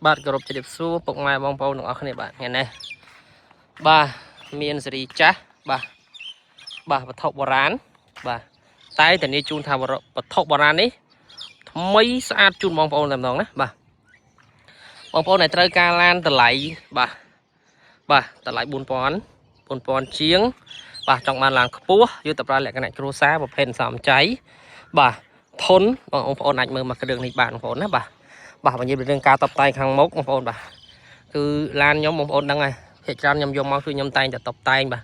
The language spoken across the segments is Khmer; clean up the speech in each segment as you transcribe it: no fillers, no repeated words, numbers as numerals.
បាទគោរពជម្រាបសួរពុកម៉ែបងប្អូនទាំងអស់គ្នាបាទថ្ងៃនេះបាទមានសេរីចាស់បាទវត្ថុបុរាណបាទតែធានាជូនថាវត្ថុបុរាណនេះថ្មីស្អាតជូនបងប្អូនតែម្ដងណាបាទបងប្អូនដែលត្រូវការឡានតម្លៃបាទតម្លៃ4000ជាងបាទចង់បានឡានខ្ពស់យុទ្ធប្រើលក្ខណៈគ្រួសារប្រភេទសំចៃបាទធន់បងប្អូនអាចមើលមកគ្រឿងនេះបានបងប្អូនណាបាទនិយាយពីរឿងការតបតែងខាងមុខបងប្អូនបាទគឺឡានខ្ញុំបងប្អូនដឹងហើយភាគច្រើនខ្ញុំយកមកគឺខ្ញុំតែងតែតបតែងបាទ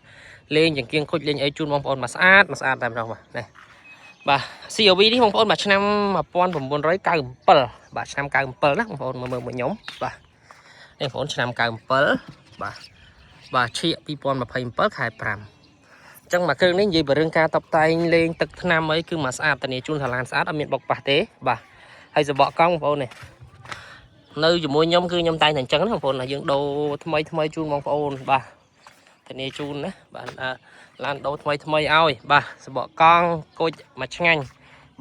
លេងចង្គៀងខូចលេងអីជូនបងប្អូនមកស្អាតតែម្ដងបាទនេះបាទ CRV នេះបងប្អូនបាទឆ្នាំ1997បាទឆ្នាំ97ណាបងប្អូនមើលមកខ្ញុំបាទនេះបងប្អូនឆ្នាំ97បាទឈៀក2027ខែ5អញ្ចឹងមកគ្រឿងនេះនិយាយពីរឿងការតបតែងលេងទឹកថ្នាំអីគឺមកស្អាតតានីជូនថាឡានស្អាតអត់មានបុកប៉ះទេបាទហើយសបកកង់បងប្អូននេះនៅជាមួយខ្ញុំគឺខ្ញុំតែងតែអញ្ចឹងណាបងប្អូនយើងដូរថ្មីជូនបងប្អូនបាទធានាជូនណាបាទឡានដូរថ្មីឲ្យបាទសបកកង់គុជមកឆ្ងាញ់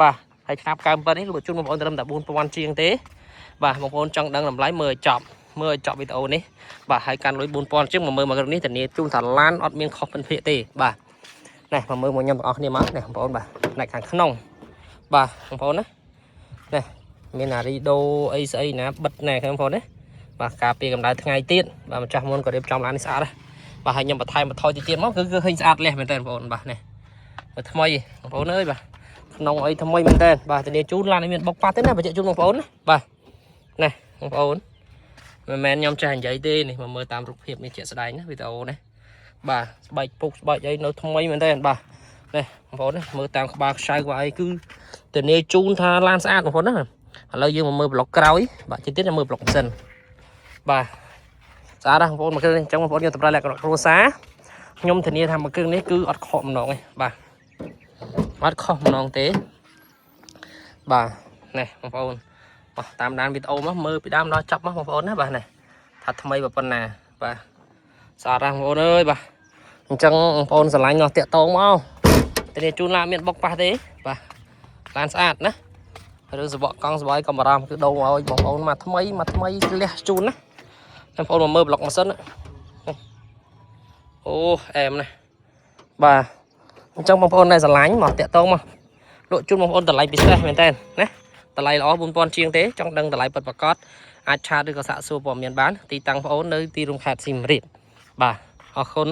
បាទហើយឆ្នាំ97នេះលោកជូនបងប្អូនត្រឹមតែ4000ជាងទេបាទបងប្អូនចង់ដឹងតម្លៃមើលឲ្យចប់វីដេអូនេះបាទហើយកាន់លុយ4000ជាងមកមើលមកគ្រឿងនេះធានាជូនថាឡានអត់មានខុសពិនភាគទេបាទនេះមកមើលមកខ្ញុំទាំងអស់គ្នាមកនេះបងប្អូនបាទផ្នែកខាងក្នុងបាទបងប្អូនណានេះមានអារីដូអីស្អីណាបិទណែបងប្អូនណាបាទការពារកម្ដៅថ្ងៃទៀតបាទម្ចាស់មុនក៏រៀបចំឡាននេះស្អាតដែរបាទហើយខ្ញុំបន្ថែមបន្ថយទៀតមកគឺឃើញស្អាតលះមែនតើបងប្អូនបាទនេះថ្មីបងប្អូនអើយបាទក្នុងអីថ្មីមែនតើបាទធានាជូនឡាននេះមានបុកប៉ះទេណាបញ្ជាក់ជូនបងប្អូនណាបាទនេះបងប្អូនមិនមែនខ្ញុំចេះនិយាយទេនេះមកមើលតាមរូបភាពនេះជាក់ស្ដែងណាវីដេអូនេះបាទស្បែកពុកស្បែកអីនៅថ្មីមែនតើបាទនេះបងប្អូនណាមើលតាមក្បាលខ្ចៅក្បាលអីគឺធានាជូនថាឡានស្អាតបងប្អូនណាឥឡូវយើងមកមើលប្លុកក្រោយបាទជិះទៀតមើលប្លុកម៉ាស៊ីនបាទស្អាតណាស់បងប្អូនមកគ្រឿងនេះអញ្ចឹងបងប្អូនយកតម្រូវលក្ខណៈគ្រួសារខ្ញុំធានាថាមកគ្រឿងនេះគឺអត់ខកម្ដងទេបាទអត់ខុសម្ដងទេបាទនេះបងប្អូនបាទតាមដានវីដេអូមកមើលពីដើមដល់ចប់មកបងប្អូនណាបាទនេះថាថ្មីប៉ុណ្ណាបាទស្អាតណាស់បងប្អូនអើយបាទអញ្ចឹងបងប្អូនស្រឡាញ់នោះតាក់តងមកធានាជូនឡានមានបុកប៉ះទេបាទឡានស្អាតណាឬសបកកង់សបៃកំបារ៉ាមគឺដូរឲ្យបងប្អូនមកថ្មីលះជូនណាបងប្អូនមកមើលប្លុកម៉ាស៊ីនអូអែមណាបាទអញ្ចឹងបងប្អូនដែលស្រឡាញ់មកតាក់តងមកលក់ជូនបងប្អូនតម្លៃពិសេសមែនតើណាតម្លៃល្អ4000ជាងទេចង់ដឹងតម្លៃពិតប្រាកដអាចឆាតឬក៏សាកសួរព័ត៌មានបានទីតាំងបងប្អូននៅទីរួមខេត្តសៀមរាបបាទអរគុណ